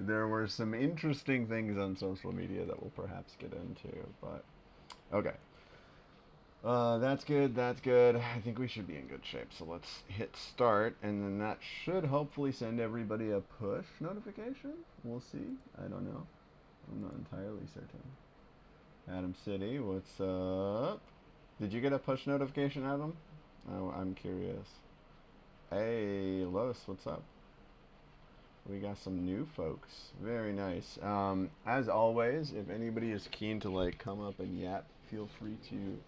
there were some interesting things on social media that we'll perhaps get into. But okay, that's good. That's good. I think we should be in good shape. So let's hit start, and then that should hopefully send everybody a push notification. We'll see. I don't know. I'm not entirely certain. Adam City, what's up? Did you get a push notification, Adam? Oh, I'm curious. Hey, Los, what's up? We got some new folks. Very nice. As always, if anybody is keen to like come up and yap, feel free to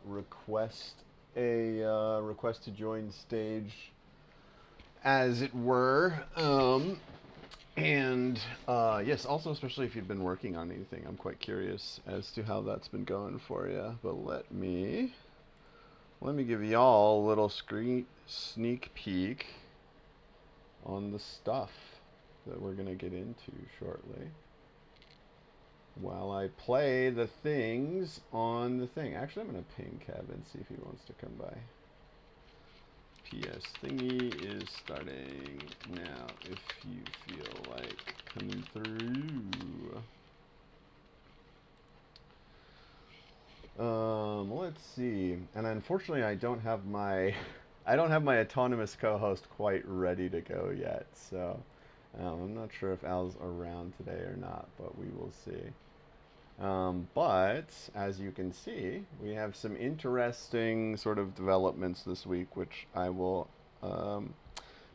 request to join stage, as it were. And yes, also especially if you've been working on anything, I'm quite curious as to how that's been going for you. But let me give y'all a little sneak peek on the stuff that we're gonna get into shortly, while I play the things on the thing. Actually, I'm gonna ping Kev and see if he wants to come by. PS thingy is starting now if you feel like coming through. Let's see. And unfortunately, I don't have my autonomous co-host quite ready to go yet. So I'm not sure if Al's around today or not, but we will see. But as you can see, we have some interesting sort of developments this week, which I will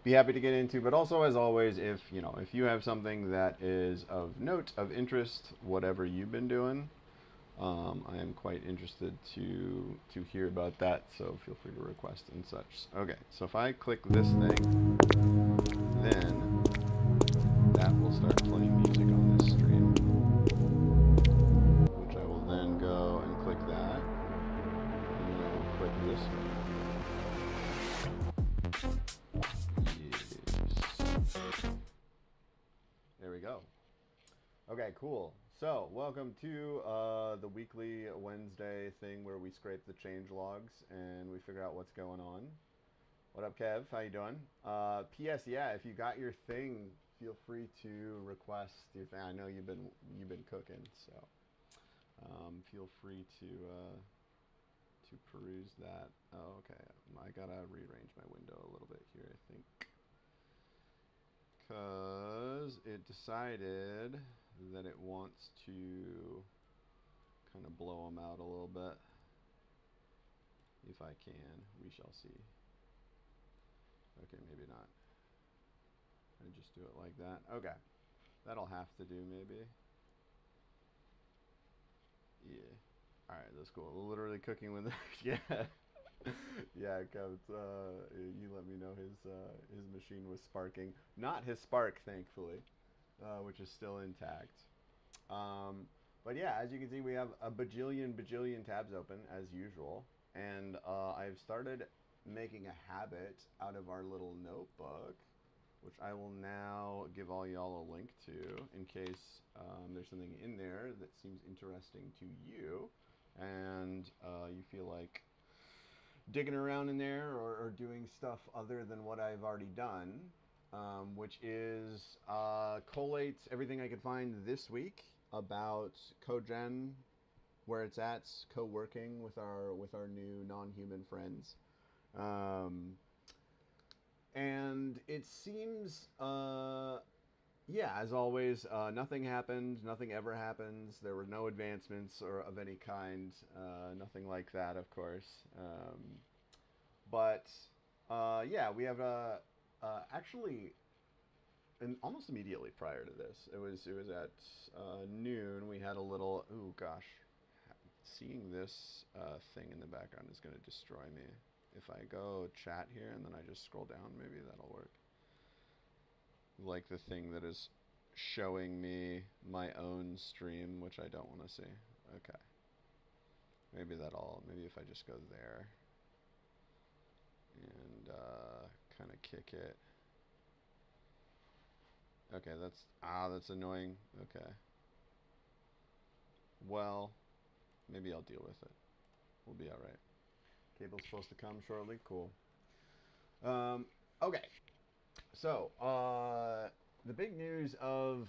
be happy to get into. But also, as always, if you have something that is of note, of interest, whatever you've been doing, I am quite interested to hear about that. So feel free to request and such. Okay, so if I click this thing, then that will start playing music on this stream. I will then go and click that, and then I will click this one. Yes. There we go. Okay, cool. So, welcome to the weekly Wednesday thing where we scrape the change logs and we figure out what's going on. What up, Kev? How you doing? P.S. Yeah, if you got your thing, feel free to request your thing. I know you've been cooking, so. Feel free to peruse that. Oh, okay. I gotta rearrange my window a little bit here, I think, because it decided that it wants to kind of blow them out a little bit. If I can, we shall see. Okay, maybe not. I just do it like that. Okay, that'll have to do maybe. Yeah. All right, that's cool. Literally cooking with yeah. Yeah, Kev, you let me know his machine was sparking. Not his spark, thankfully, which is still intact. Um, but yeah, as you can see, we have a bajillion tabs open as usual, and I've started making a habit out of our little notebook, which I will now give all y'all a link to in case there's something in there that seems interesting to you, and you feel like digging around in there or doing stuff other than what I've already done, which is collate everything I could find this week about cogen, where it's at, co-working with our new non-human friends. Um, and it seems, yeah, as always, nothing happened. Nothing ever happens. There were no advancements or of any kind. Nothing like that, of course. But yeah, we have actually, and almost immediately prior to this, it was at noon. We had a little. Oh gosh, seeing this thing in the background is going to destroy me. If I go chat here and then I just scroll down, maybe that'll work. Like the thing that is showing me my own stream, which I don't want to see. Okay. Maybe maybe if I just go there and kind of kick it. Okay, that's annoying. Okay. Well, maybe I'll deal with it. We'll be all right. Cable's supposed to come shortly. Cool. Okay. So, the big news of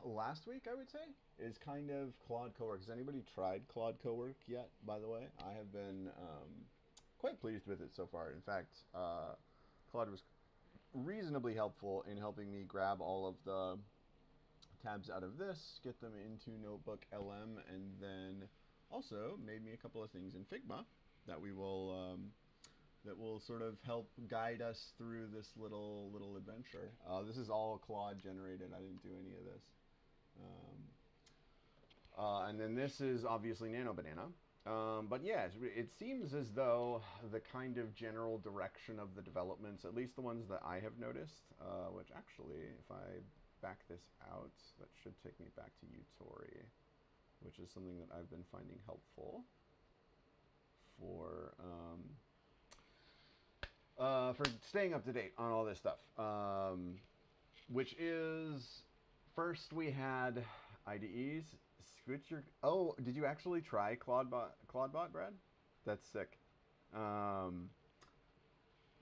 last week, I would say, is kind of Claude Cowork. Has anybody tried Claude Cowork yet? By the way, I have been quite pleased with it so far. In fact, Claude was reasonably helpful in helping me grab all of the tabs out of this, get them into Notebook LM, and then also made me a couple of things in Figma that we will that will sort of help guide us through this little adventure. This is all Claude generated. I didn't do any of this. And then this is obviously Nano Banana. But yeah, it seems as though the kind of general direction of the developments, at least the ones that I have noticed, which actually, if I back this out, that should take me back to uTori, which is something that I've been finding helpful for staying up to date on all this stuff. Which is, first we had IDEs. Switch your. Oh, did you actually try Claudebot, Brad? That's sick.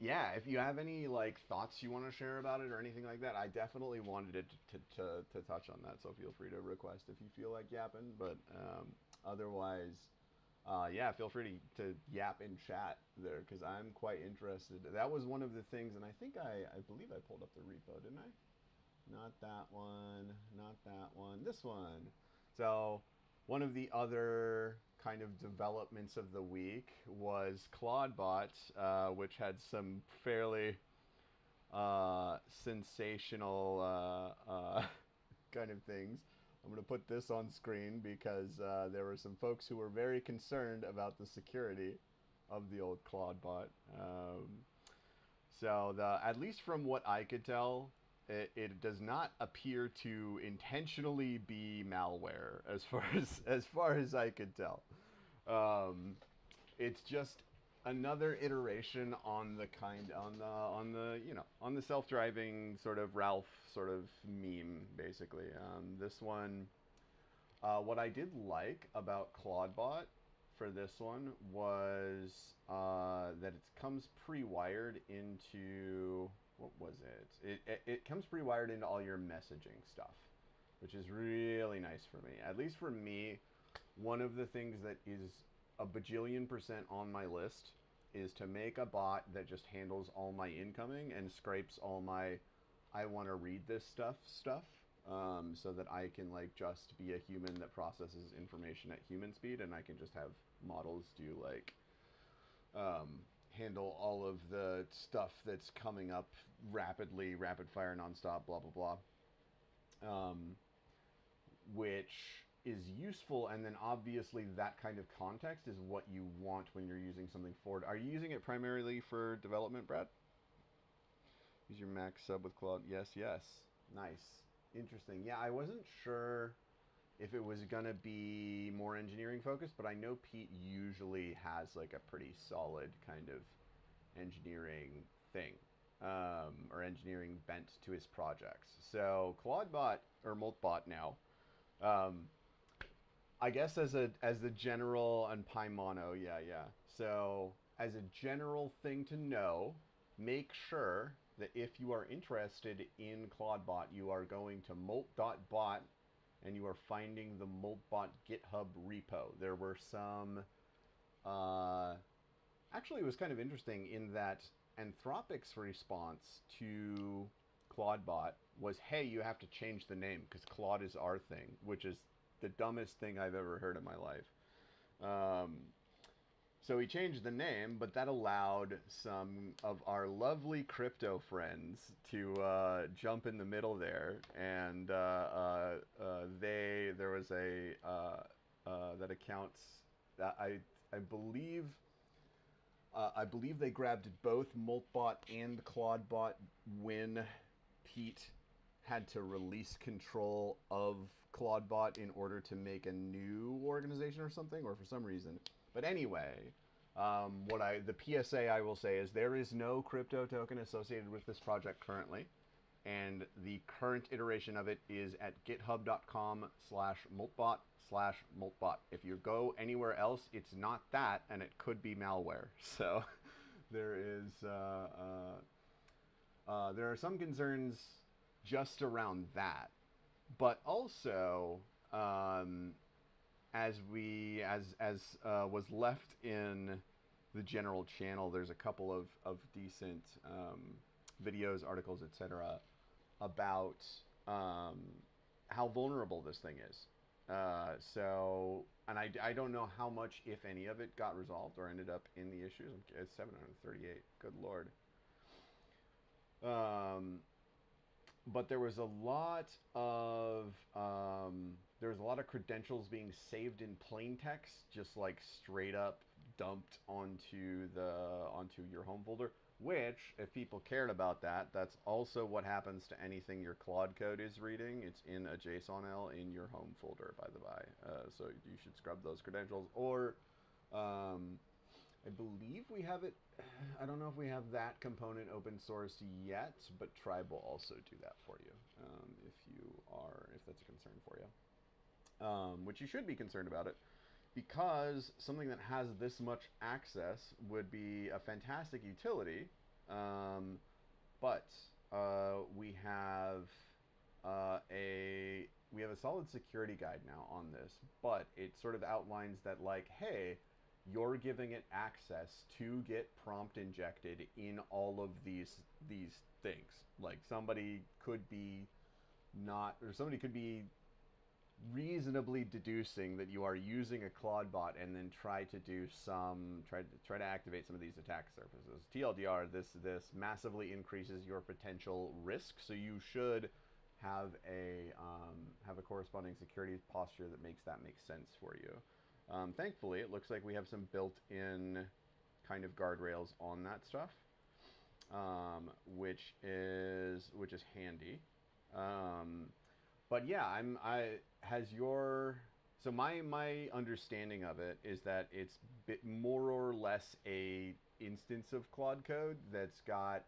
Yeah, if you have any like thoughts you want to share about it or anything like that, I definitely wanted it to touch on that. So feel free to request if you feel like yapping. But otherwise, yeah, feel free to yap in chat there because I'm quite interested. That was one of the things, and I think I believe I pulled up the repo, didn't I? Not that one. Not that one. This one. So one of the other kind of developments of the week was Claudebot, which had some fairly sensational kind of things. I'm going to put this on screen because there were some folks who were very concerned about the security of the old Claudebot. So at least from what I could tell, it does not appear to intentionally be malware as far as I could tell. It's just another iteration on the self-driving sort of Ralph sort of meme basically. This one, what I did like about Claudebot for this one was that it comes pre-wired into, what was it? It comes pre-wired into all your messaging stuff, which is really nice for me. At least for me, one of the things that is a bajillion% on my list is to make a bot that just handles all my incoming and scrapes all my I want to read this stuff, so that I can like just be a human that processes information at human speed, and I can just have models do like handle all of the stuff that's coming up rapidly, rapid fire, nonstop, blah blah blah, which is useful. And then obviously that kind of context is what you want when you're using something forward. Are you using it primarily for development, Brad? Use your Mac sub with Claude. Yes, nice, interesting. Yeah, I wasn't sure if it was gonna be more engineering focused, but I know Pete usually has like a pretty solid kind of engineering thing, or engineering bent to his projects. So Claudebot or Moltbot now, I guess as the general, and Paimano, yeah. So as a general thing to know, make sure that if you are interested in Claudebot, you are going to molt.bot and you are finding the Moltbot GitHub repo. There were some, actually it was kind of interesting in that Anthropic's response to Claudebot was, hey, you have to change the name because Claude is our thing, which is the dumbest thing I've ever heard in my life. So he changed the name, but that allowed some of our lovely crypto friends to jump in the middle there, and there was a that accounts that I believe they grabbed both Moltbot and Claudebot when Pete had to release control of Claudebot in order to make a new organization or something, or for some reason. But anyway, the PSA I will say is there is no crypto token associated with this project currently, and the current iteration of it is at github.com/moltbot/moltbot. If you go anywhere else, it's not that, and it could be malware. So there are some concerns just around that. But also, um, as was left in the general channel, there's a couple of decent videos, articles, etc. about um, how vulnerable this thing is. And I don't know how much, if any, of it got resolved or ended up in the issues. It's 738. Good lord. Um, but there was a lot of credentials being saved in plain text, just like straight up dumped onto your home folder. Which, if people cared about that, that's also what happens to anything your Claude code is reading. It's in a JSON-L in your home folder, by the by. So you should scrub those credentials. Or um, I believe we have it. I don't know if we have that component open source yet, but Tribe will also do that for you if that's a concern for you. Which you should be concerned about it, because something that has this much access would be a fantastic utility. But we have we have a solid security guide now on this, but it sort of outlines that, like, hey, you're giving it access to get prompt injected in all of these things. Like somebody could be reasonably deducing that you are using a Claude bot and then try to activate some of these attack surfaces. TLDR, this massively increases your potential risk, so you should have a corresponding security posture that makes that make sense for you. Thankfully, it looks like we have some built-in kind of guardrails on that stuff, which is handy. But yeah, my understanding of it is that it's more or less a instance of Claude code that's got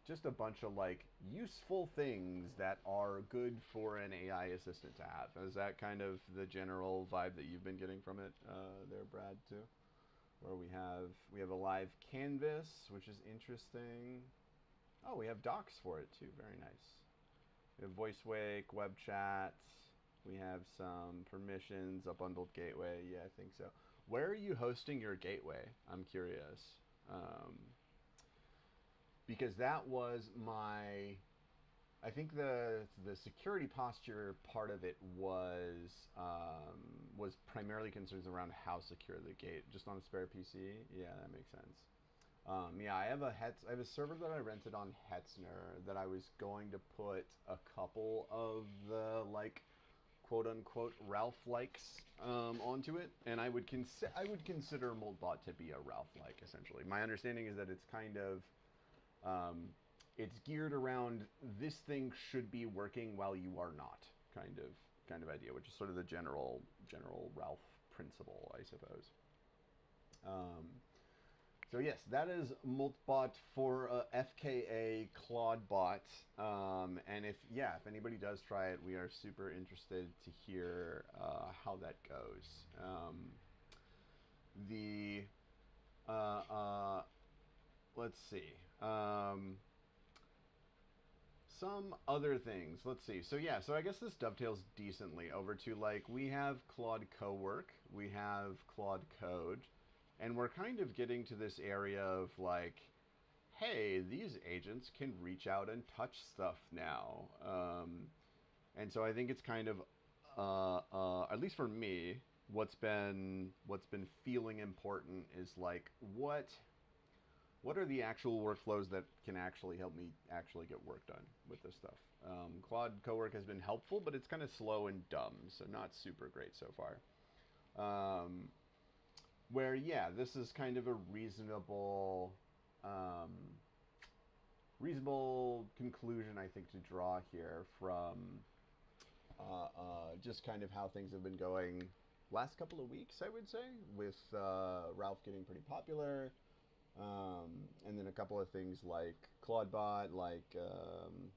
just a bunch of like useful things that are good for an AI assistant to have. Is that kind of the general vibe that you've been getting from it, there, Brad, too? Where we have a live canvas, which is interesting. Oh, we have docs for it too. Very nice. We have VoiceWake, web chats. We have some permissions, a bundled gateway. Yeah, I think so. Where are you hosting your gateway? I'm curious. Because that was I think the security posture part of it was primarily concerns around how secure the gate, just on a spare PC. Yeah, that makes sense. Yeah, I have a server that I rented on Hetzner that I was going to put a couple of the like quote unquote Ralph likes onto it, and I would consider Moltbot to be a Ralph like, essentially. My understanding is that it's kind of it's geared around this thing should be working while you are not, kind of idea, which is sort of the general Ralph principle, I suppose. So yes, that is Moltbot for FKA Claudebot. And if anybody does try it, we are super interested to hear how that goes. Let's see. Some other things. Let's see. So I guess this dovetails decently over to, like, we have Claude Cowork, we have Claude Code, and we're kind of getting to this area of like, hey, these agents can reach out and touch stuff now. And so I think it's kind of, at least for me, what's been feeling important is like, what are the actual workflows that can actually help me actually get work done with this stuff? Claude Cowork has been helpful, but it's kind of slow and dumb, so not super great so far. This is kind of a reasonable conclusion, I think, to draw here from just kind of how things have been going last couple of weeks, I would say, with Ralph getting pretty popular. And then a couple of things like Claudebot, like I'm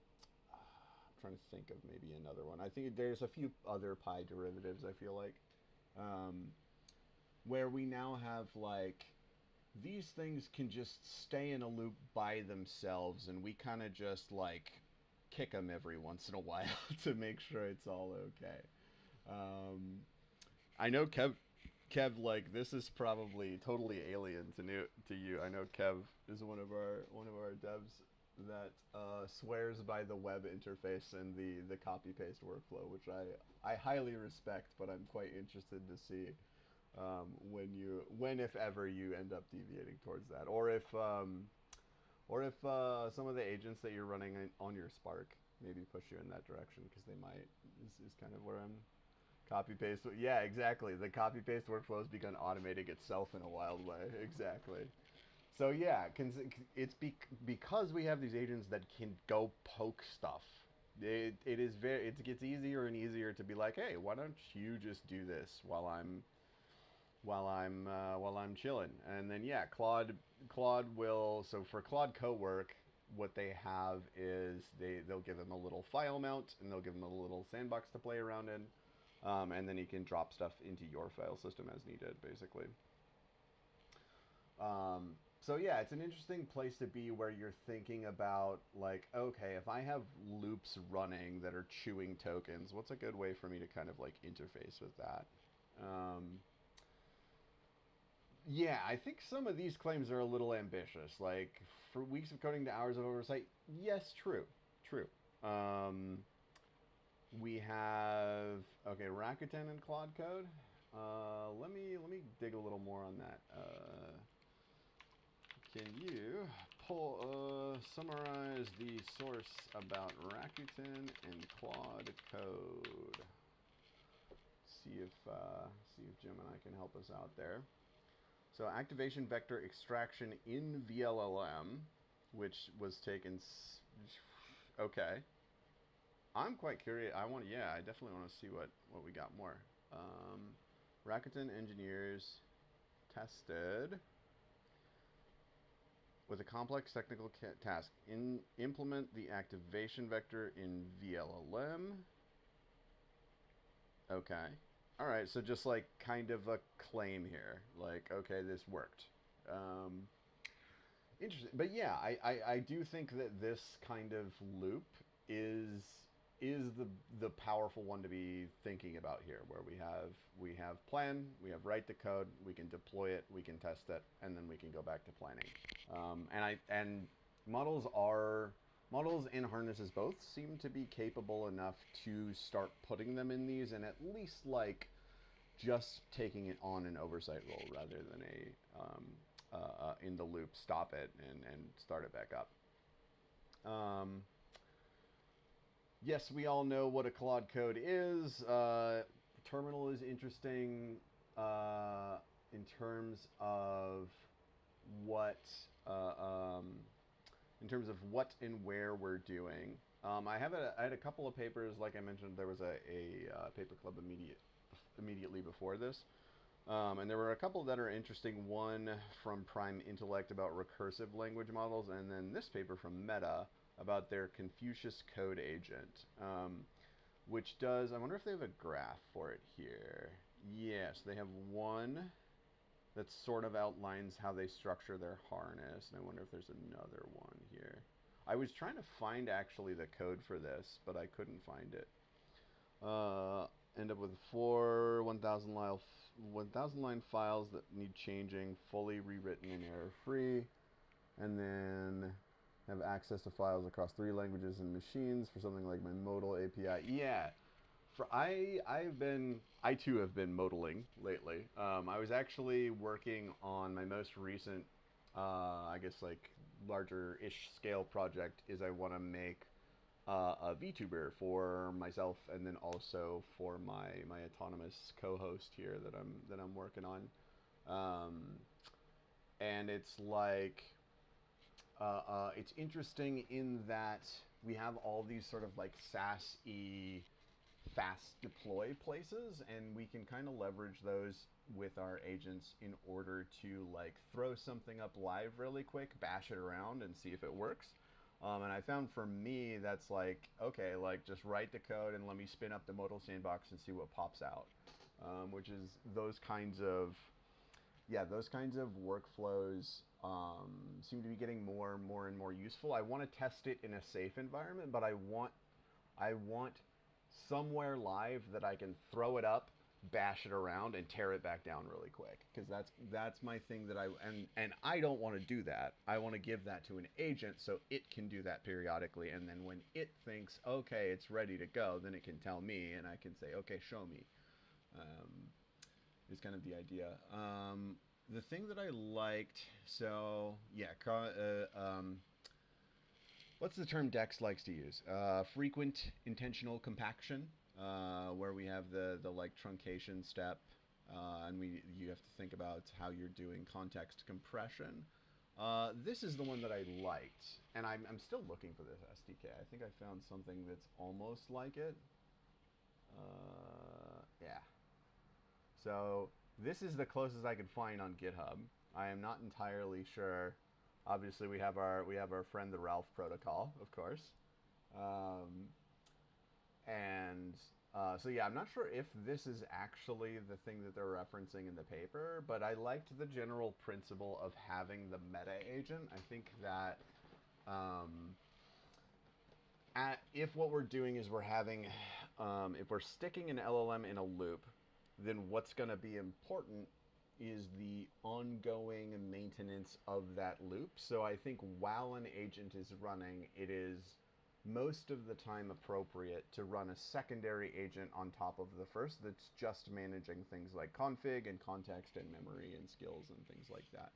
trying to think of maybe another one. I think there's a few other Pi derivatives, I feel like, where we now have like these things can just stay in a loop by themselves, and we kind of just like kick them every once in a while to make sure it's all okay. Um, I know Kev, like this is probably totally alien to you. I know Kev is one of our devs that swears by the web interface and the copy paste workflow, which I highly respect, but I'm quite interested to see when if ever you end up deviating towards that, or if some of the agents that you're running on your Spark maybe push you in that direction, because they might is kind of where I'm copy paste. Yeah, exactly. The copy paste workflow has begun automating itself in a wild way. Exactly. So yeah, it's because we have these agents that can go poke stuff. It gets easier and easier to be like, hey, why don't you just do this while I'm chilling? And then yeah, Claude will. So for Claude Cowork, what they have is they'll give him a little file mount, and they'll give him a little sandbox to play around in, and then he can drop stuff into your file system as needed, basically. So yeah, it's an interesting place to be where you're thinking about like, okay, if I have loops running that are chewing tokens, what's a good way for me to kind of like interface with that? Um, yeah, I think some of these claims are a little ambitious. Like for weeks of coding to hours of oversight, yes, true, true. Um, we have okay, Rakuten and Claude Code. Let me dig a little more on that. Can you summarize the source about Rakuten and Claude Code? See if Gemini can help us out there. So activation vector extraction in VLLM, which was taken. Okay, I'm quite curious. Yeah, I definitely want to see what we got more. Um, Rakuten engineers tested with a complex technical task. Implement the activation vector in VLLM. Okay. All right. So just like kind of a claim here. Like, okay, this worked. Um, Interesting. But yeah, I do think that this kind of loop is is the powerful one to be thinking about here, where we have plan, we have write the code, we can deploy it, we can test it, and then we can go back to planning. And models are models and harnesses both seem to be capable enough to start putting them in these, and at least like just taking it on an oversight role rather than a in the loop, stop it and start it back up. Um, yes, we all know what a Claude code is. Terminal is interesting in terms of what uh, um, what and where we're doing. I had a couple of papers, like I mentioned. There was a paper club immediately before this. And there were a couple that are interesting. One from Prime Intellect about recursive language models, and then this paper from Meta about their Confucius code agent, which does. I wonder if they have a graph for it here. Yes, they have one that sort of outlines how they structure their harness, and I wonder if there's another one here. I was trying to find actually the code for this, but I couldn't find it. Uh, End up with four 1,000 line files that need changing, fully rewritten and error free, and then have access to files across 3 languages and machines for something like my modal API. Yeah, I too have been modeling lately. I was actually working on my most recent, I guess like larger-ish scale project. Is I want to make a VTuber for myself, and then also for my autonomous co-host here that I'm working on. Um, and it's like it's interesting in that we have all these sort of like SaaS-y fast deploy places, and we can kind of leverage those with our agents in order to like throw something up live really quick, bash it around, and see if it works. And I found for me that's like, okay, like just write the code and let me spin up the modal sandbox and see what pops out, which is those kinds of yeah, those kinds of workflows seem to be getting more and more useful. I want to test it in a safe environment, but I want somewhere live that I can throw it up, bash it around, and tear it back down really quick. Because that's my thing that and I don't want to do that. I want to give that to an agent so it can do that periodically, and then when it thinks okay, it's ready to go, then it can tell me, and I can say okay, show me. Um, is kind of the idea. The thing that I liked, so yeah, what's the term Dex likes to use? Frequent intentional compaction, where we have the like truncation step, and you have to think about how you're doing context compression. This is the one that I liked, and I'm still looking for this SDK. I think I found something that's almost like it. Yeah. So this is the closest I could find on GitHub. I am not entirely sure. Obviously, we have our friend the Ralph protocol, of course, um, and so yeah, I'm not sure if this is actually the thing that they're referencing in the paper, but I liked the general principle of having the meta agent. I think that um, if what we're doing is if we're sticking an LLM in a loop, then what's going to be important is the ongoing maintenance of that loop. So I think while an agent is running, it is most of the time appropriate to run a secondary agent on top of the first that's just managing things like config and context and memory and skills and things like that.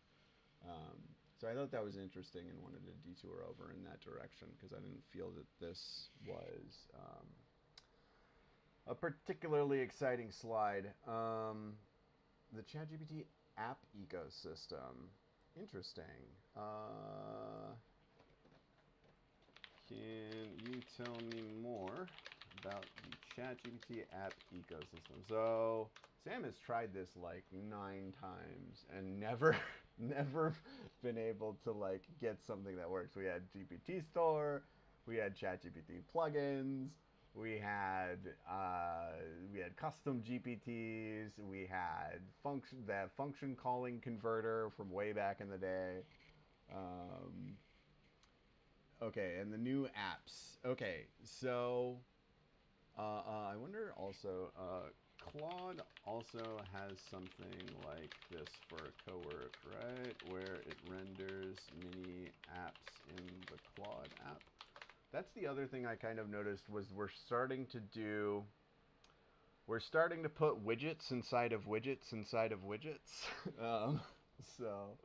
So I thought that was interesting and wanted to detour over in that direction because I didn't feel that this was a particularly exciting slide. The ChatGPT app ecosystem. Interesting. Can you tell me more about the ChatGPT app ecosystem? So Sam has tried this like 9 times and never, never been able to like get something that works. We had GPT Store, we had ChatGPT plugins, we had custom GPTs, we had function calling converter from way back in the day. Okay, and the new apps. Okay, so I wonder also, Claude also has something like this for cowork, right? Where it renders mini apps in the Claude app. That's the other thing I kind of noticed was we're starting to put widgets inside of widgets inside of widgets. So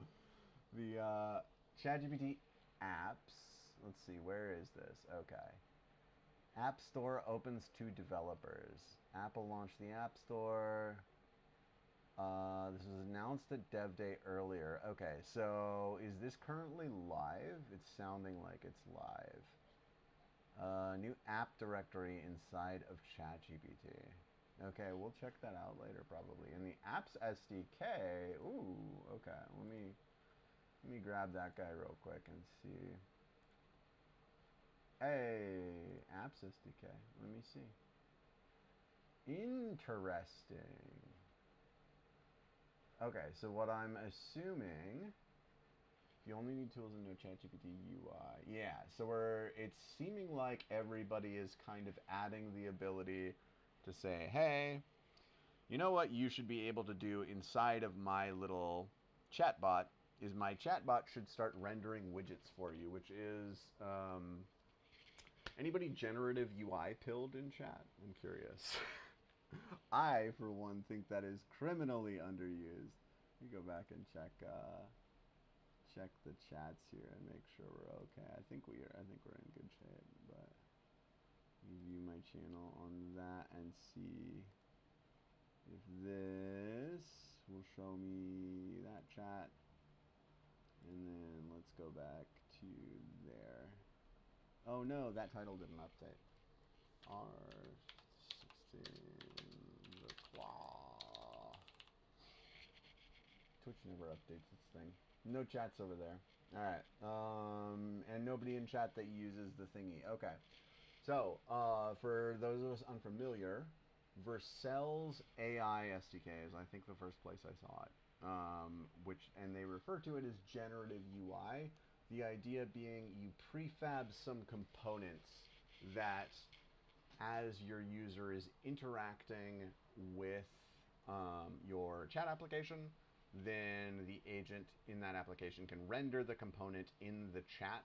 the ChatGPT apps. Let's see, where is this? Okay. App Store opens to developers. Apple launched the App Store. This was announced at Dev Day earlier. Okay, so is this currently live? It's sounding like it's live. New app directory inside of ChatGPT. Okay, we'll check that out later probably. And the apps SDK. Ooh, okay. Let me grab that guy real quick and see. Hey, apps SDK. Let me see. Interesting. Okay, so what I'm assuming, you only need tools in no ChatGPT UI. Yeah, so it's seeming like everybody is kind of adding the ability to say, hey, you know what you should be able to do inside of my little chatbot is my chatbot should start rendering widgets for you, which is, anybody generative UI pilled in chat? I'm curious. I, for one, think that is criminally underused. Let me go back and check the chats here and make sure we're okay. I think we're in good shape, but view my channel on that and see if this will show me that chat. And then let's go back to there. Oh no, that title didn't update. R17 the claw. Twitch never updates its thing. No chats over there. Alright. And nobody in chat that uses the thingy. Okay. So, for those of us unfamiliar, Vercel's AI SDK is, I think, the first place I saw it. and they refer to it as generative UI. The idea being you prefab some components that, as your user is interacting with your chat application, then the agent in that application can render the component in the chat,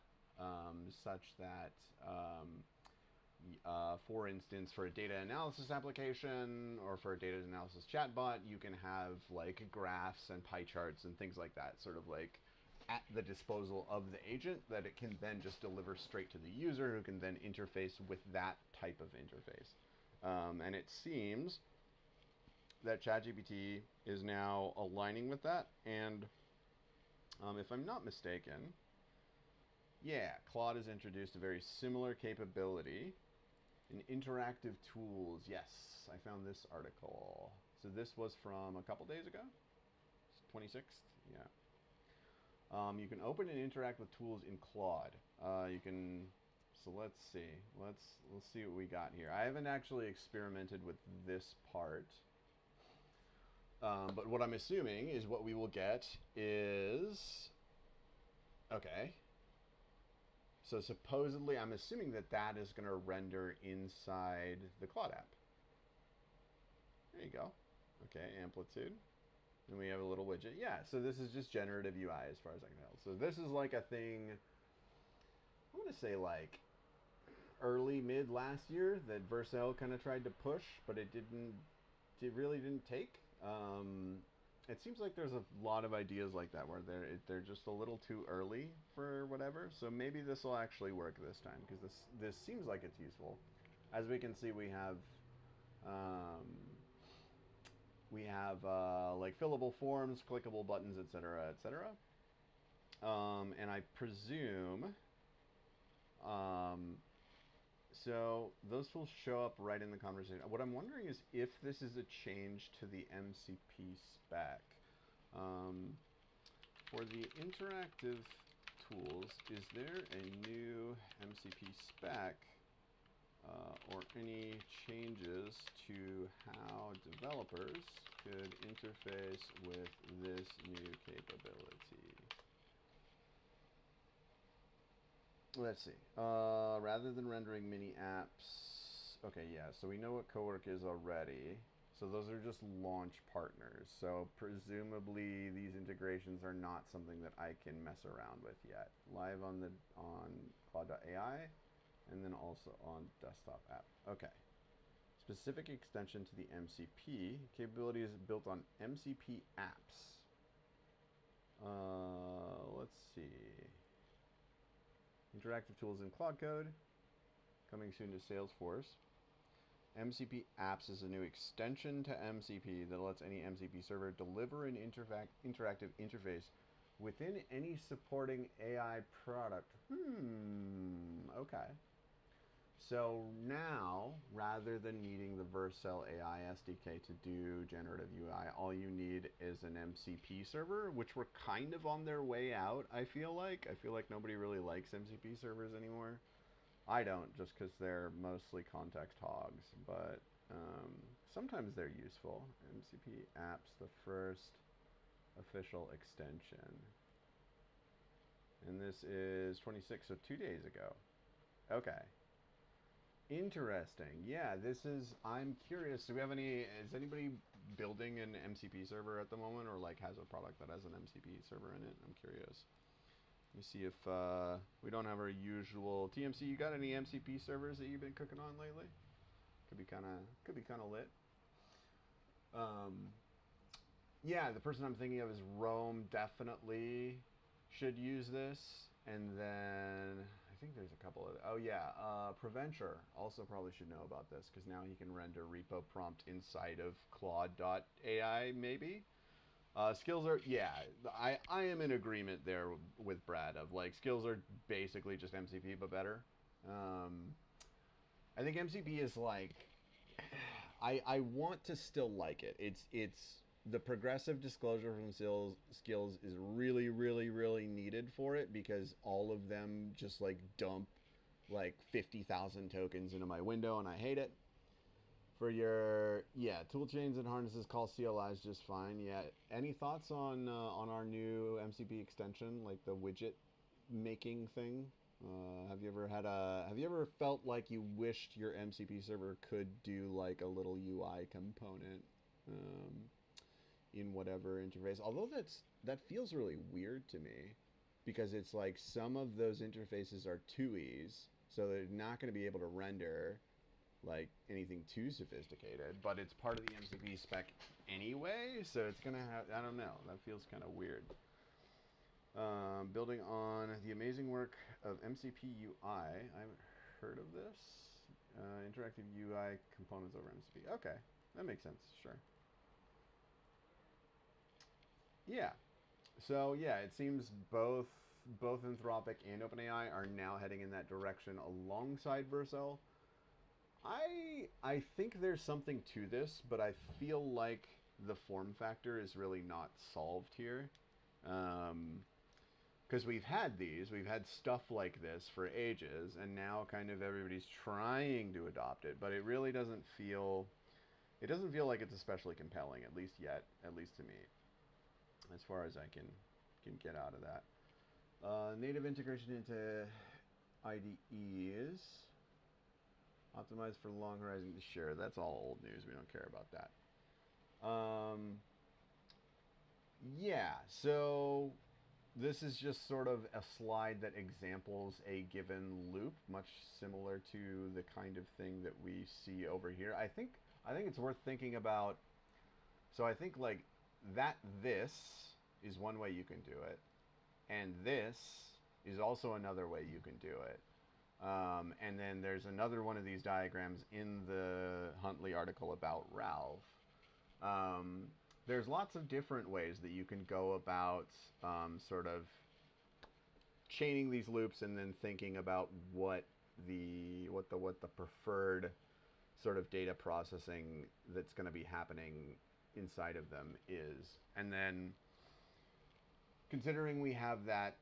such that, for instance, for a data analysis application or for a data analysis chatbot, you can have like graphs and pie charts and things like that, sort of like at the disposal of the agent, that it can then just deliver straight to the user, who can then interface with that type of interface. And it seems that ChatGPT is now aligning with that. And if I'm not mistaken, yeah, Claude has introduced a very similar capability in interactive tools. Yes, I found this article. So this was from a couple days ago, 26th. Yeah. You can open and interact with tools in Claude. You can. So let's see. Let's see what we got here. I haven't actually experimented with this part, but what I'm assuming is what we will get is, okay. So supposedly, I'm assuming that that is going to render inside the Claude app. There you go. Okay, amplitude. And we have a little widget. Yeah, so this is just generative UI as far as I can tell. So this is like a thing, I want to say like early, mid last year that Vercel kind of tried to push, but it really didn't take. It seems like there's a lot of ideas like that where they're just a little too early for whatever. So maybe this will actually work this time, because this seems like it's useful. As we can see, we have like fillable forms, clickable buttons, etc., etc. And I presume, so those tools show up right in the conversation. What I'm wondering is if this is a change to the MCP spec. For the interactive tools, is there a new MCP spec or any changes to how developers could interface with this new capability? Let's see. Rather than rendering mini apps, okay, yeah. So we know what Cowork is already. So those are just launch partners. So presumably these integrations are not something that I can mess around with yet. Live on Claude.ai, and then also on desktop app. Okay. Specific extension to the MCP. Capability is built on MCP apps. Let's see. Interactive tools in Claude Code. Coming soon to Salesforce. MCP apps is a new extension to MCP that lets any MCP server deliver an interactive interface within any supporting AI product. Okay. So now, rather than needing the Vercel AI SDK to do generative UI, all you need is an MCP server, which we're kind of on their way out, I feel like. I feel like nobody really likes MCP servers anymore. I don't, just because they're mostly context hogs, but sometimes they're useful. MCP apps, the first official extension. And this is 26, so 2 days ago. Okay. Interesting. Yeah, this is, I'm curious, do we have is anybody building an MCP server at the moment, or like has a product that has an MCP server in it? I'm curious. Let me see if we don't have our usual TMC. You got any MCP servers that you've been cooking on lately? Could be kind of lit. Yeah, the person I'm thinking of is Rome. Definitely should use this. And then I think there's a couple of, oh yeah, Preventure also probably should know about this, because now he can render repo prompt inside of Claude.ai maybe. Skills are, yeah, I am in agreement there with Brad of like skills are basically just MCP but better. I think MCP is like, I want to still like it. It's the progressive disclosure from skills is really, really, really needed for it, because all of them just like dump like 50,000 tokens into my window and I hate it. For your tool chains and harnesses call CLIs just fine. Yeah. Any thoughts on our new MCP extension, like the widget making thing? Have you ever felt like you wished your MCP server could do like a little UI component um, in whatever interface? Although that feels really weird to me because it's like some of those interfaces are TUIs, so they're not going to be able to render like anything too sophisticated, but it's part of the MCP spec anyway, so it's gonna have, I don't know, that feels kind of weird. Building on the amazing work of MCP UI, I haven't heard of this. Interactive UI components over MCP. Okay, that makes sense, sure. Yeah, so yeah, it seems both Anthropic and OpenAI are now heading in that direction alongside Vercel. I think there's something to this, but I feel like the form factor is really not solved here. Because we've had stuff like this for ages, and now kind of everybody's trying to adopt it, but it doesn't feel like it's especially compelling, at least yet, at least to me, as far as I can get out of that. Native integration into IDEs. Optimized for long horizon. Sure, that's all old news. We don't care about that. Yeah, so this is just sort of a slide that examples a given loop, much similar to the kind of thing that we see over here. I think it's worth thinking about. So I think like this is one way you can do it, and this is also another way you can do it. And then there's another one of these diagrams in the Huntley article about Ralph. There's lots of different ways that you can go about sort of chaining these loops and then thinking about what the preferred sort of data processing that's going to be happening inside of them is. And then considering we have that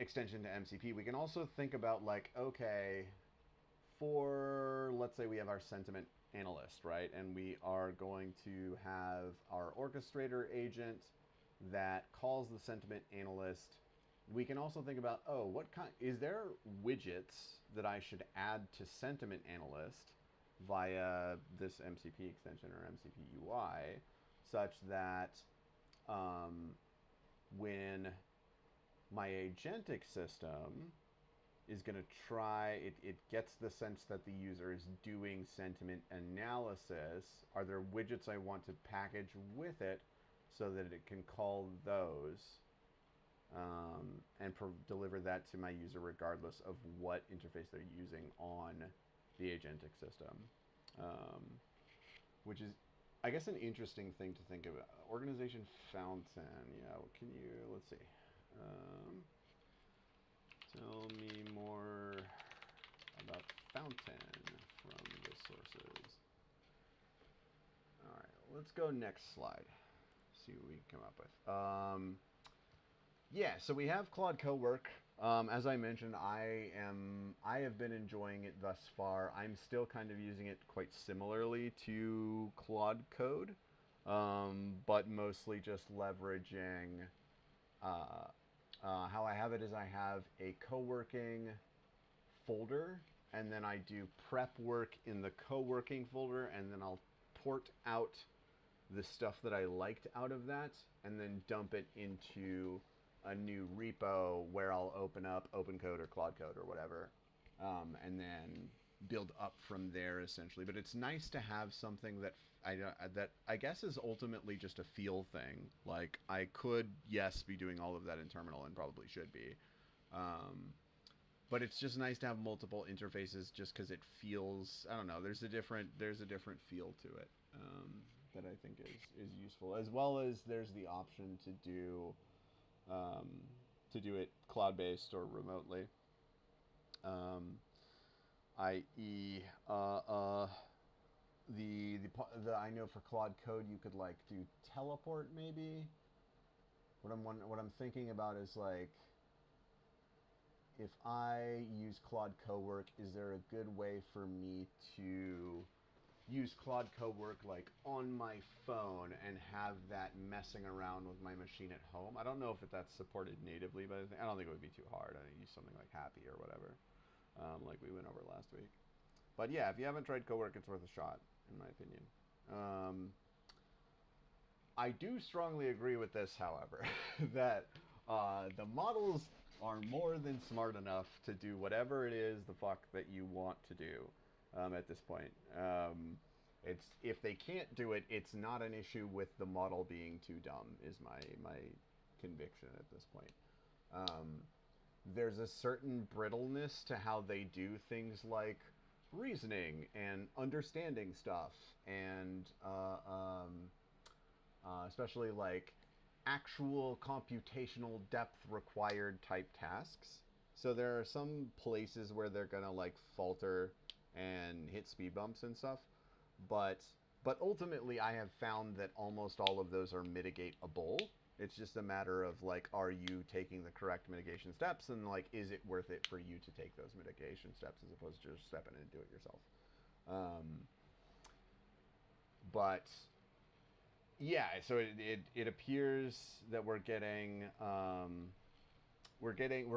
extension to MCP, we can also think about like, okay, for let's say we have our sentiment analyst, right? And we are going to have our orchestrator agent that calls the sentiment analyst. We can also think about, oh, what kind is there widgets that I should add to sentiment analyst via this MCP extension or MCP UI such that when my agentic system is going to try, it gets the sense that the user is doing sentiment analysis. Are there widgets I want to package with it so that it can call those and deliver that to my user regardless of what interface they're using on the agentic system? Which is, I guess, an interesting thing to think about. Organization Fountain. Yeah, can you, let's see. Tell me more about Fountain from the sources. All right, let's go next slide. See what we can come up with. Yeah, so we have Claude Cowork. As I mentioned, I have been enjoying it thus far. I'm still kind of using it quite similarly to Claude Code, but mostly just leveraging. How I have it is I have a co-working folder, and then I do prep work in the co-working folder, and then I'll port out the stuff that I liked out of that, and then dump it into a new repo where I'll open up OpenCode or Claude Code or whatever, and then build up from there essentially. But it's nice to have something that I guess is ultimately just a feel thing. Like I could, yes, be doing all of that in terminal and probably should be. But it's just nice to have multiple interfaces just because it feels, I don't know, there's a different feel to it that I think is useful, as well as there's the option to do it cloud-based or remotely, i.e. The I know for Claude Code you could like do teleport maybe. What I'm thinking about is like, if I use Claude Cowork, is there a good way for me to use Claude Cowork like on my phone and have that messing around with my machine at home. I don't know if that's supported natively, but I don't think it would be too hard. I use something like Happy or whatever, like we went over last week. But yeah, if you haven't tried Cowork, it's worth a shot, in my opinion. I do strongly agree with this, however, that the models are more than smart enough to do whatever it is the fuck that you want to do at this point. It's if they can't do it, it's not an issue with the model being too dumb. Is my conviction at this point. Um, there's a certain brittleness to how they do things like reasoning and understanding stuff and especially like actual computational depth required type tasks. So there are some places where they're gonna like falter and hit speed bumps and stuff, but ultimately I have found that almost all of those are mitigatable. It's just a matter of like, are you taking the correct mitigation steps, and like, is it worth it for you to take those mitigation steps as opposed to just stepping in and do it yourself. Um, but yeah, so it appears that we're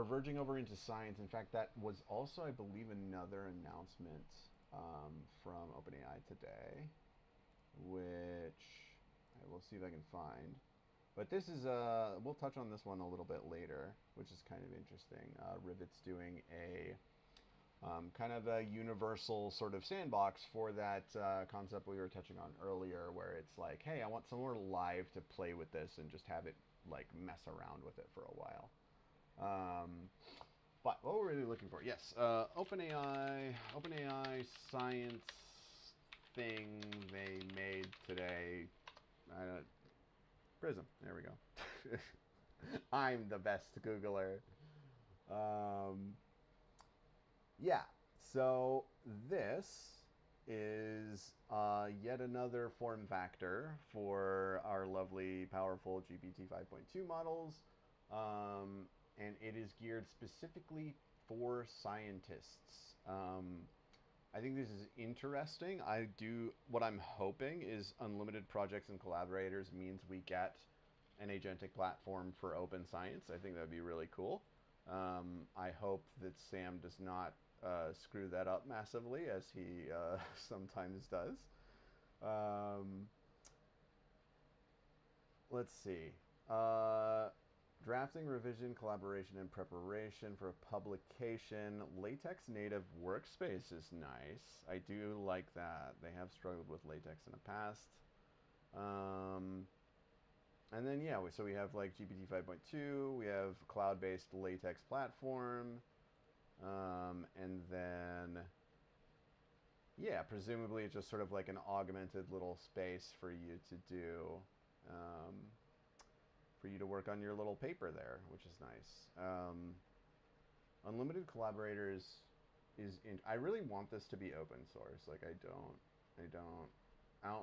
verging over into science. In fact, that was also, I believe, another announcement from OpenAI today, which I will see if I can find. But this is we'll touch on this one a little bit later, which is kind of interesting. Rivet's doing a kind of a universal sort of sandbox for that concept we were touching on earlier, where it's like, hey, I want somewhere live to play with this and just have it like mess around with it for a while. Um, but what we're really looking for, yes, OpenAI science thing they made today. I don't, Prism. There we go. I'm the best Googler. Um, yeah. So this is yet another form factor for our lovely, powerful GPT 5.2 models, and it is geared specifically for scientists. I think this is interesting. What I'm hoping is unlimited projects and collaborators means we get an agentic platform for open science. I think that would be really cool. I hope that Sam does not screw that up massively, as he sometimes does. Um, let's see. Uh, Drafting, revision, collaboration, and preparation for a publication. LaTeX native workspace is nice. I do like that. They have struggled with LaTeX in the past. And then yeah, so we have like GPT 5.2. We have cloud-based LaTeX platform. And then, yeah, presumably it's just sort of like an augmented little space for you to do, um, for you to work on your little paper there, which is nice. Unlimited collaborators I really want this to be open source. Like I don't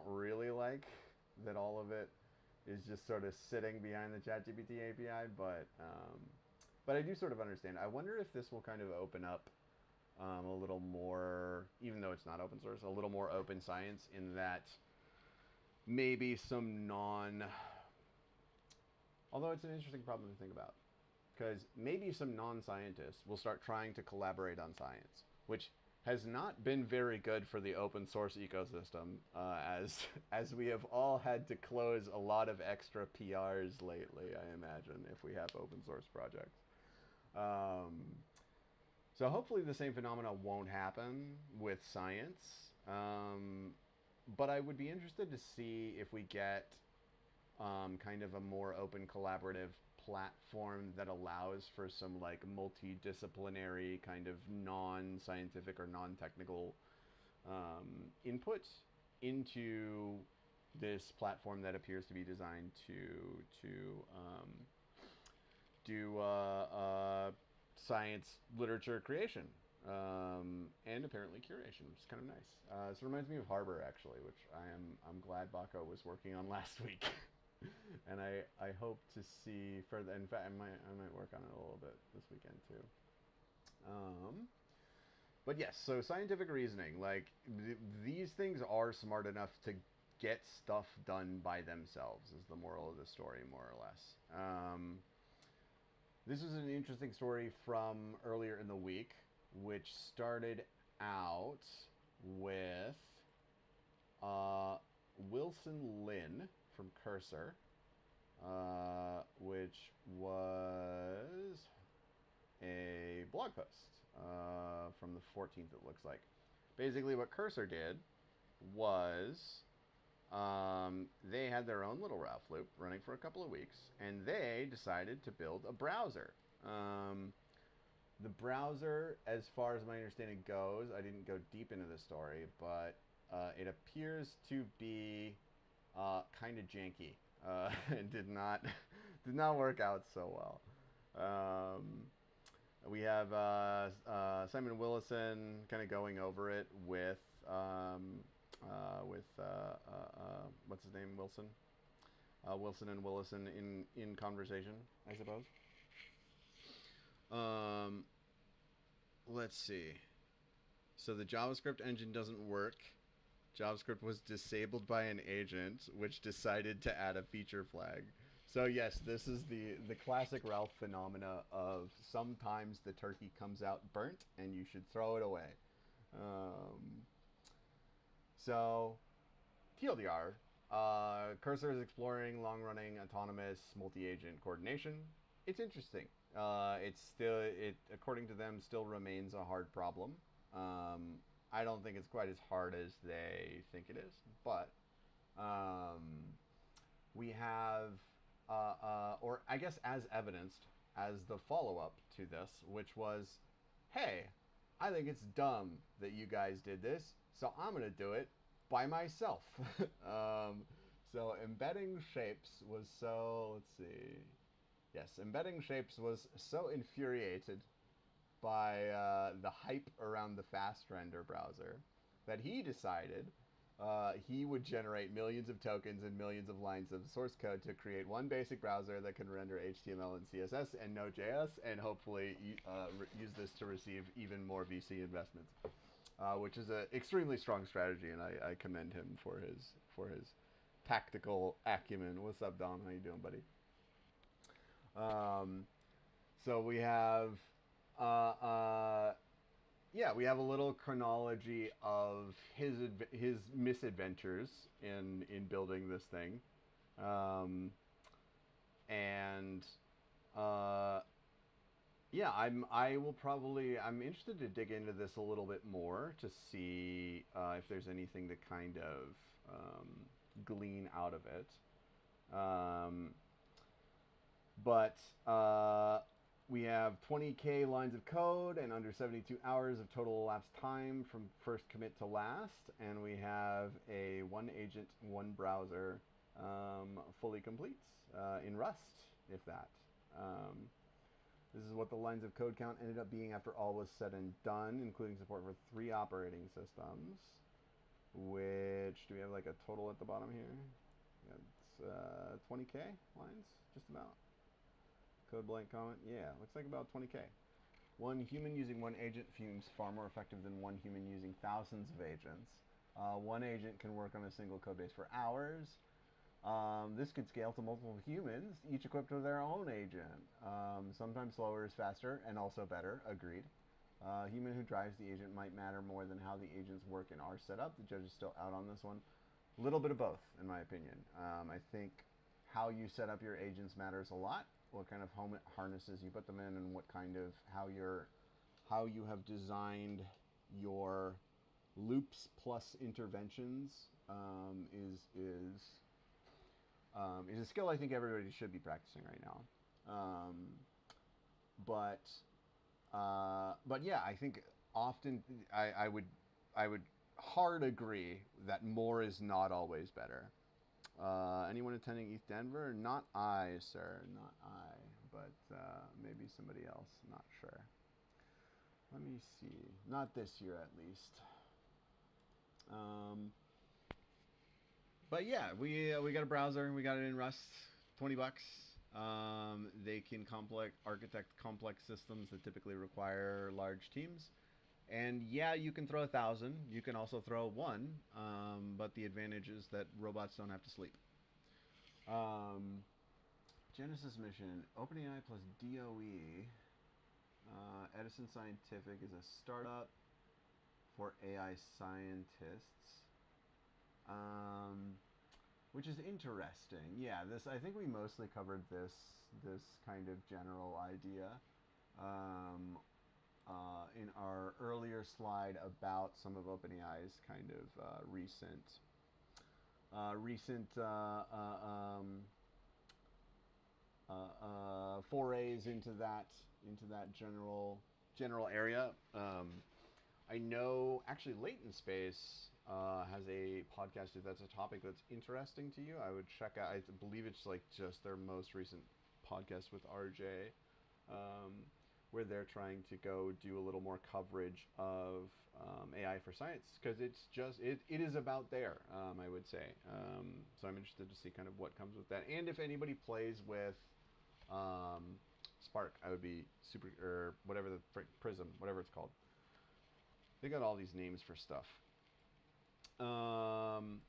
really like that all of it is just sort of sitting behind the ChatGPT API, but I do sort of understand. I wonder if this will kind of open up a little more, even though it's not open source, a little more open science in that maybe some although it's an interesting problem to think about, because maybe some non-scientists will start trying to collaborate on science, which has not been very good for the open source ecosystem, as we have all had to close a lot of extra PRs lately, I imagine, if we have open source projects. Um, so hopefully the same phenomena won't happen with science. But I would be interested to see if we get kind of a more open collaborative platform that allows for some like multidisciplinary kind of non-scientific or non-technical input into this platform that appears to be designed to do science literature creation, and apparently curation, which is kind of nice. This reminds me of Harbor, actually, which I'm glad Baco was working on last week, and I hope to see further. In fact, I might work on it a little bit this weekend too. But yes, so scientific reasoning, like these things are smart enough to get stuff done by themselves. Is the moral of the story, more or less. This is an interesting story from earlier in the week, which started out with Wilson Lin from Cursor, which was a blog post from the 14th, it looks like. Basically, what Cursor did was they had their own little Ralph loop running for a couple of weeks, and they decided to build a browser. The browser, as far as my understanding goes, I didn't go deep into the story, but it appears to be kind of janky. It did not work out so well. We have Simon Willison kind of going over it with what's his name, Wilson, Wilson and Willison in conversation, I suppose. Let's see. So the JavaScript engine doesn't work. JavaScript was disabled by an agent, which decided to add a feature flag. So yes, this is the classic Ralph phenomena of sometimes the turkey comes out burnt and you should throw it away. So TLDR, Cursor is exploring long-running autonomous multi-agent coordination. It's interesting. According to them, still remains a hard problem. I don't think it's quite as hard as they think it is, but we have, or I guess as evidenced as the follow-up to this, which was, hey, I think it's dumb that you guys did this, so I'm going to do it by myself. So embedding shapes was so, let's see. Yes, embedding shapes was so infuriated by the hype around the fast render browser that he decided he would generate millions of tokens and millions of lines of source code to create one basic browser that can render HTML and CSS and Node.js, and hopefully use this to receive even more VC investments, which is an extremely strong strategy, and I commend him for his tactical acumen. What's up, Dom? How you doing, buddy? So we have we have a little chronology of his misadventures in building this thing, and I'm interested to dig into this a little bit more to see if there's anything to kind of glean out of it. But we have 20K lines of code and under 72 hours of total elapsed time from first commit to last, and we have a one agent, one browser fully complete in Rust, if that. This is what the lines of code count ended up being after all was said and done, including support for 3 operating systems, which, do we have like a total at the bottom here? Yeah, it's 20K lines, just about. Code blank comment, yeah, looks like about 20K. One human using one agent seems far more effective than one human using thousands of agents. One agent can work on a single code base for hours. This could scale to multiple humans, each equipped with their own agent. Sometimes slower is faster and also better, agreed. Human who drives the agent might matter more than how the agents work in our setup. The judge is still out on this one. A little bit of both, in my opinion. I think how you set up your agents matters a lot. What kind of harnesses you put them in, and what kind of how you have designed your loops plus interventions is a skill I think everybody should be practicing right now. But yeah, I think often I would hard agree that more is not always better. Anyone attending East Denver? Not I, sir. Not I. But maybe somebody else. Not sure. Let me see. Not this year, at least. But yeah, we got a browser. We got it in Rust. $20. They can architect complex systems that typically require large teams. And yeah, you can throw 1,000. You can also throw one, but the advantage is that robots don't have to sleep. Um, Genesis mission: OpenAI plus DOE. Edison Scientific is a startup for AI scientists, um, which is interesting. Yeah, this I think we mostly covered this kind of general idea um, in our earlier slide about some of OpenAI's kind of recent forays into that general area. I know actually Latent Space has a podcast. If that's a topic that's interesting to you, I would check out. I believe it's like just their most recent podcast with RJ, um, where they're trying to go do a little more coverage of AI for science because it is about there. I would say. So I'm interested to see kind of what comes with that, and if anybody plays with Spark, I would be super or whatever the Prism, whatever it's called. They got all these names for stuff. Um,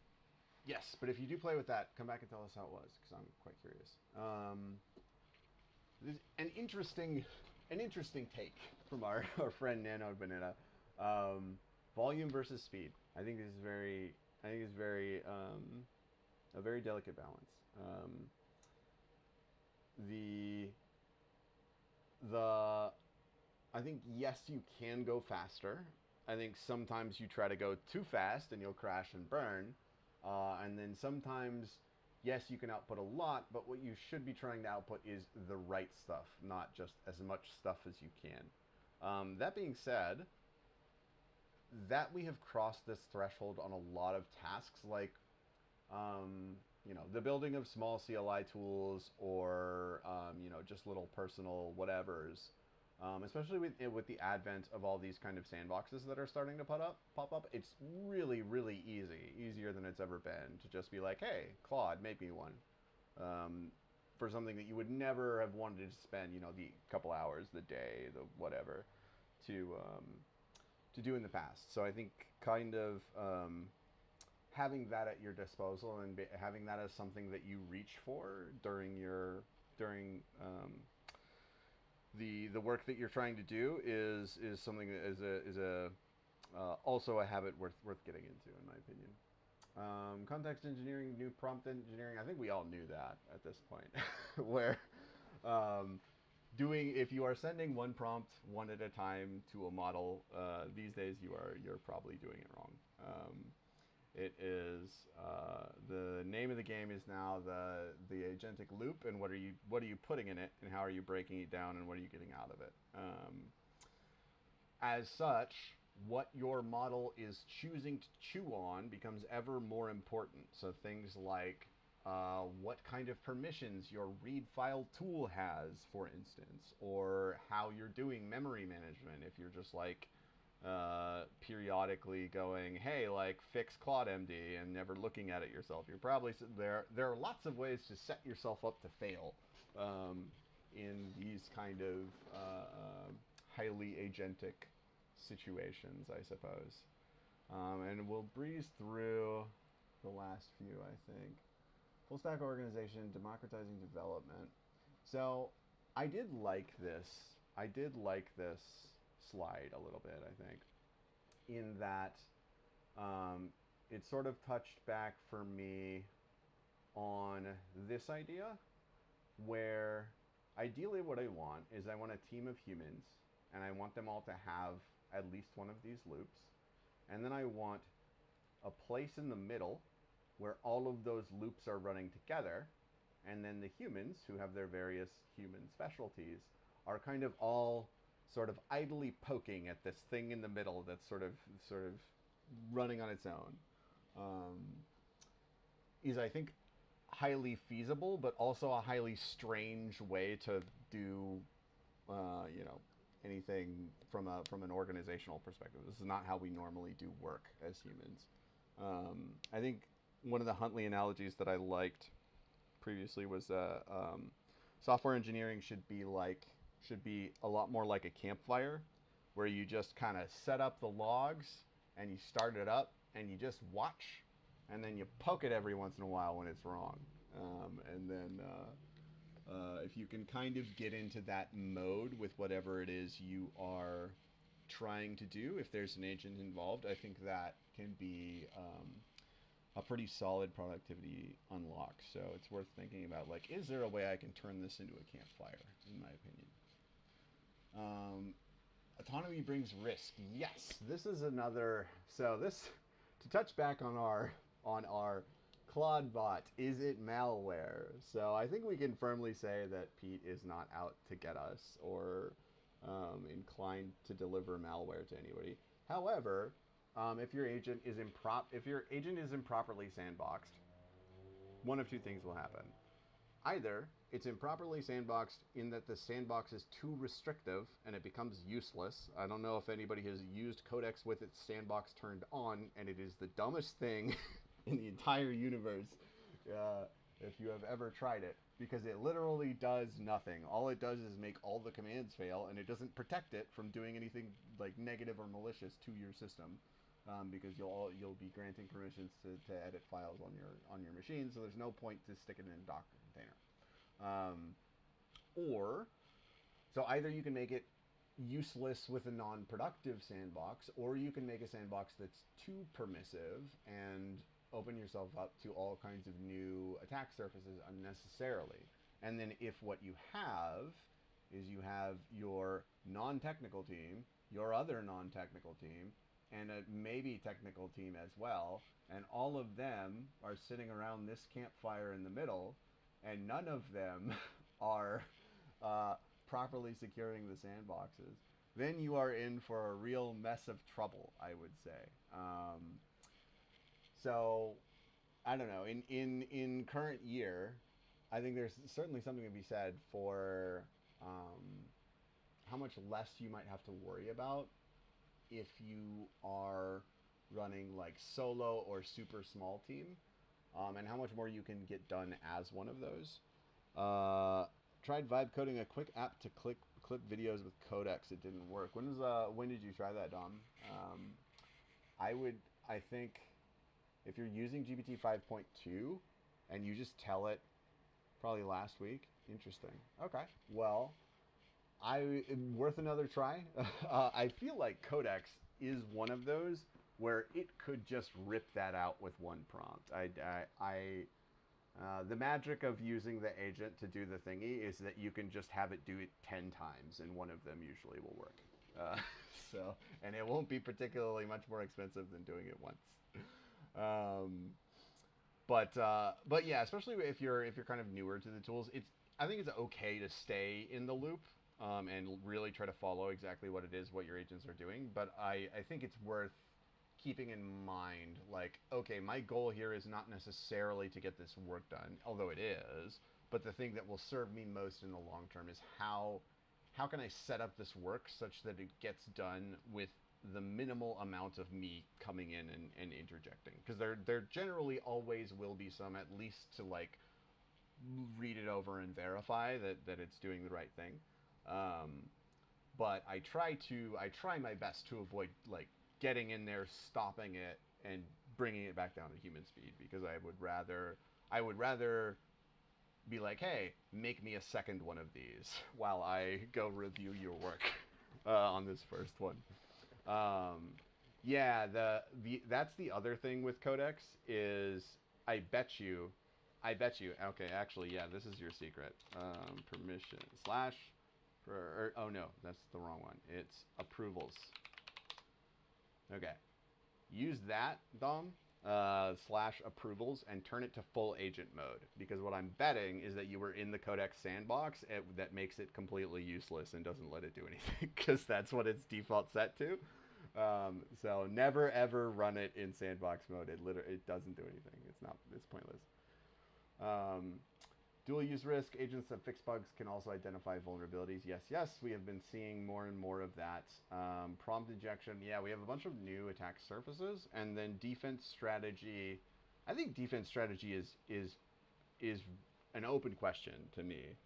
yes, but if you do play with that, come back and tell us how it was because I'm quite curious. This an interesting take from our friend Nano Banana. Um, Volume versus speed. I think this is very. I think it's very a very delicate balance. The the I think yes, you can go faster. I think sometimes you try to go too fast and you'll crash and burn. And then sometimes, yes, you can output a lot, but what you should be trying to output is the right stuff, not just as much stuff as you can. That being said, that we have crossed this threshold on a lot of tasks, like the building of small CLI tools or just little personal whatevers. Especially with the advent of all these kind of sandboxes that are starting to pop up, it's really really easier than it's ever been to just be like, hey, Claude, make me one, for something that you would never have wanted to spend, the couple hours, the day, the whatever, to do in the past. So I think kind of having that at your disposal and having that as something that you reach for during the work that you're trying to do is something that is a also a habit worth getting into, in my opinion. Context engineering, new prompt engineering. I think we all knew that at this point, where um, doing if you are sending one prompt one at a time to a model these days, you're probably doing it wrong. It is the name of the game is now the agentic loop, and what are you putting in it, and how are you breaking it down, and what are you getting out of it? As such, what your model is choosing to chew on becomes ever more important. So things like what kind of permissions your read file tool has, for instance, or how you're doing memory management. If you're just like periodically going, hey, like fix Claude MD and never looking at it yourself, you're probably there are lots of ways to set yourself up to fail in these kind of highly agentic situations, I suppose. And we'll breeze through the last few, I think. Full stack organization, democratizing development. So I did like this. I did like this slide a little bit, I think, in that it sort of touched back for me on this idea where ideally what I want is I want a team of humans and I want them all to have at least one of these loops. And then I want a place in the middle where all of those loops are running together. And then the humans, who have their various human specialties, are kind of all sort of idly poking at this thing in the middle that's sort of running on its own. Is, I think, highly feasible, but also a highly strange way to do, anything from an organizational perspective. This is not how we normally do work as humans. I think one of the Huntley analogies that I liked previously was software engineering should be a lot more like a campfire, where you just kind of set up the logs and you start it up and you just watch, and then you poke it every once in a while when it's wrong. And then if you can kind of get into that mode with whatever it is you are trying to do, if there's an agent involved, I think that can be a pretty solid productivity unlock. So it's worth thinking about, like, is there a way I can turn this into a campfire, in my opinion. Autonomy brings risk. Yes, this is another. So this, to touch back on our Claude bot, is it malware? So I think we can firmly say that Pete is not out to get us or inclined to deliver malware to anybody. However, if your agent is improperly sandboxed, one of two things will happen. Either it's improperly sandboxed in that the sandbox is too restrictive and it becomes useless. I don't know if anybody has used Codex with its sandbox turned on, and it is the dumbest thing in the entire universe if you have ever tried it, because it literally does nothing. All it does is make all the commands fail, and it doesn't protect it from doing anything like negative or malicious to your system, because you'll be granting permissions to edit files on your machine. So there's no point to stick it in a Docker container. So either you can make it useless with a non-productive sandbox, or you can make a sandbox that's too permissive and open yourself up to all kinds of new attack surfaces unnecessarily. And then if what you have is you have your non-technical team, your other non-technical team, and a maybe technical team as well, and all of them are sitting around this campfire in the middle, and none of them are properly securing the sandboxes, then you are in for a real mess of trouble, I would say. So, I don't know. In current year, I think there's certainly something to be said for how much less you might have to worry about if you are running like solo or super small team, and how much more you can get done as one of those. Tried vibe coding a quick app to clip videos with Codex. It didn't work. When did you try that, Dom? I think if you're using GPT 5.2 and you just tell it probably last week, interesting. Okay, well, worth another try. I feel like Codex is one of those where it could just rip that out with one prompt. The magic of using the agent to do the thingy is that you can just have it do it 10 times, and one of them usually will work. And it won't be particularly much more expensive than doing it once. But yeah, especially if you're kind of newer to the tools, I think it's okay to stay in the loop and really try to follow exactly what it is what your agents are doing. But I think it's worth keeping in mind, like, okay, my goal here is not necessarily to get this work done, although it is, but the thing that will serve me most in the long term is how can I set up this work such that it gets done with the minimal amount of me coming in and interjecting, because there generally always will be some, at least to like read it over and verify that it's doing the right thing. But I try my best to avoid like getting in there, stopping it, and bringing it back down to human speed, because I would rather be like, hey, make me a second one of these while I go review your work on this first one. Yeah, that's the other thing with Codex is I bet you. Okay, actually, yeah, this is your secret. Permission / oh no, that's the wrong one. It's approvals. Okay, use that, Dom, / approvals, and turn it to full agent mode, because what I'm betting is that you were in the Codex sandbox that makes it completely useless and doesn't let it do anything, because that's what it's default set to. So never ever run it in sandbox mode. It doesn't do anything. It's pointless. Dual use risk. Agents that fix bugs can also identify vulnerabilities. Yes, we have been seeing more and more of that. Prompt injection. Yeah, we have a bunch of new attack surfaces, and then defense strategy. I think defense strategy is an open question to me,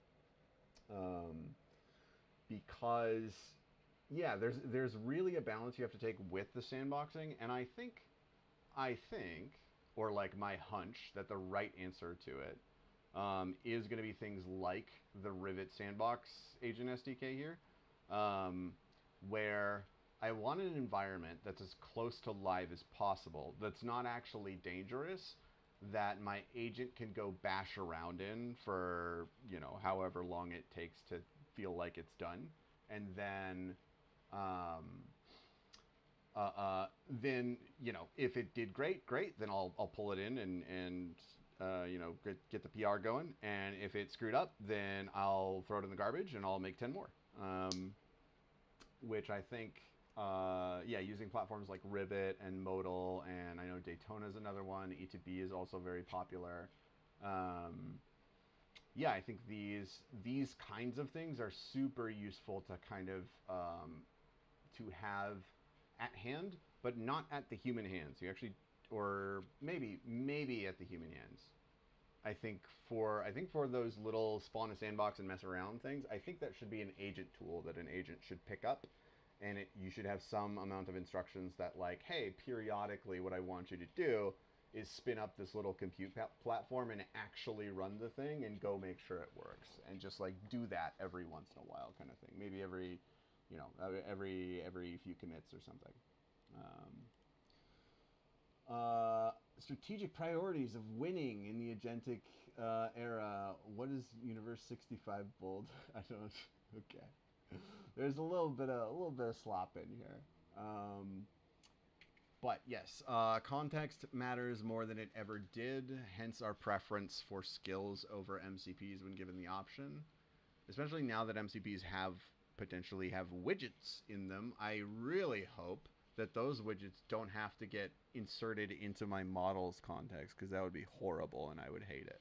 because yeah, there's really a balance you have to take with the sandboxing, and I think, or like my hunch that the right answer to it is going to be things like the Rivet Sandbox Agent SDK here, um, where I want an environment that's as close to live as possible, that's not actually dangerous, that my agent can go bash around in for, however long it takes to feel like it's done. And um, then if it did great, great. Then I'll pull it in and get the PR going. And if it screwed up, then I'll throw it in the garbage and I'll make 10 more. Which I think, yeah, using platforms like Rivet and Modal, and I know Daytona is another one. E2B is also very popular. Um, yeah, I think these kinds of things are super useful to kind of to have at hand, but not at the human hands. You actually, or maybe at the human hands. I think for those little spawn a sandbox and mess around things, I think that should be an agent tool that an agent should pick up, and you should have some amount of instructions that like, hey, periodically, what I want you to do is spin up this little compute platform and actually run the thing and go make sure it works, and just like do that every once in a while, kind of thing. Maybe every few commits or something. Um, Strategic priorities of winning in the agentic era. What is Universe 65 bold? I don't. Okay. There's a little bit of slop in here. But yes, context matters more than it ever did. Hence our preference for skills over MCPs when given the option. Especially now that MCPs potentially have widgets in them. I really hope that those widgets don't have to get inserted into my model's context, because that would be horrible and I would hate it.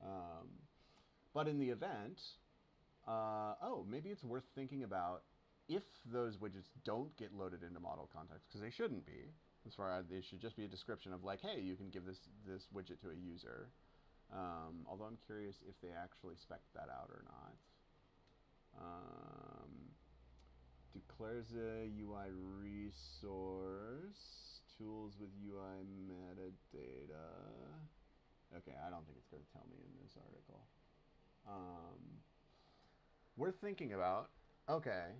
Um, but in the event, maybe it's worth thinking about if those widgets don't get loaded into model context, because they shouldn't be. As far as they should just be a description of like, hey, you can give this widget to a user. Although I'm curious if they actually spec that out or not. Um, Declares a UI resource. Tools with UI metadata. Okay, I don't think it's going to tell me in this article. We're thinking about, okay,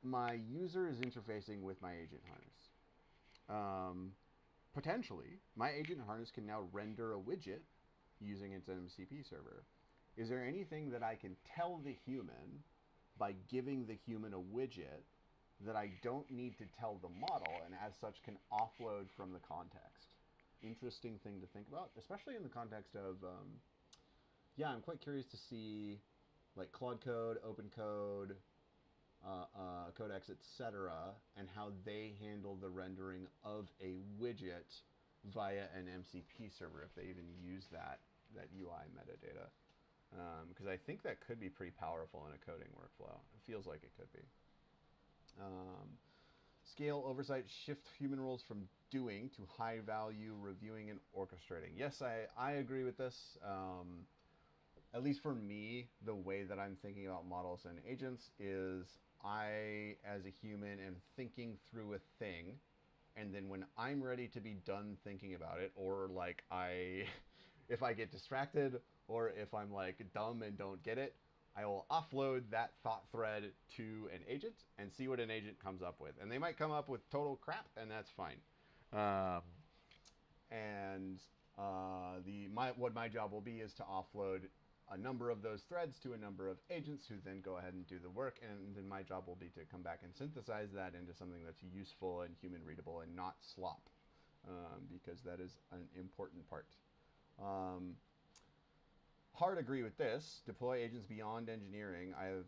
my user is interfacing with my agent harness. Potentially, my agent harness can now render a widget using its MCP server. Is there anything that I can tell the human by giving the human a widget that I don't need to tell the model, and as such can offload from the context? Interesting thing to think about, especially in the context of, yeah, I'm quite curious to see like Claude Code, Open Code, Codex, etc., and how they handle the rendering of a widget via an MCP server, if they even use that UI metadata. Because I think that could be pretty powerful in a coding workflow. It feels like it could be. Scale, oversight, shift human roles from doing to high value reviewing and orchestrating. Yes, I agree with this. At least for me, the way that I'm thinking about models and agents is I, as a human, am thinking through a thing, and then when I'm ready to be done thinking about it, or like if I get distracted, or if I'm like dumb and don't get it, I will offload that thought thread to an agent and see what an agent comes up with. And they might come up with total crap, and that's fine. And what my job will be is to offload a number of those threads to a number of agents who then go ahead and do the work, and then my job will be to come back and synthesize that into something that's useful and human readable and not slop, because that is an important part. Hard agree with this. Deploy agents beyond engineering. I have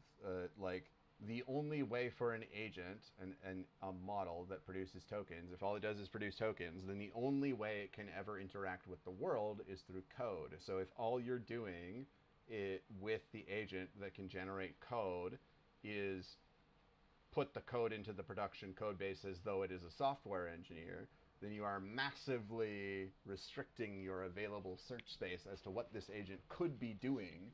the only way for an agent and a model that produces tokens, if all it does is produce tokens, then the only way it can ever interact with the world is through code. So if all you're doing with the agent that can generate code is put the code into the production code base as though it is a software engineer, then you are massively restricting your available search space as to what this agent could be doing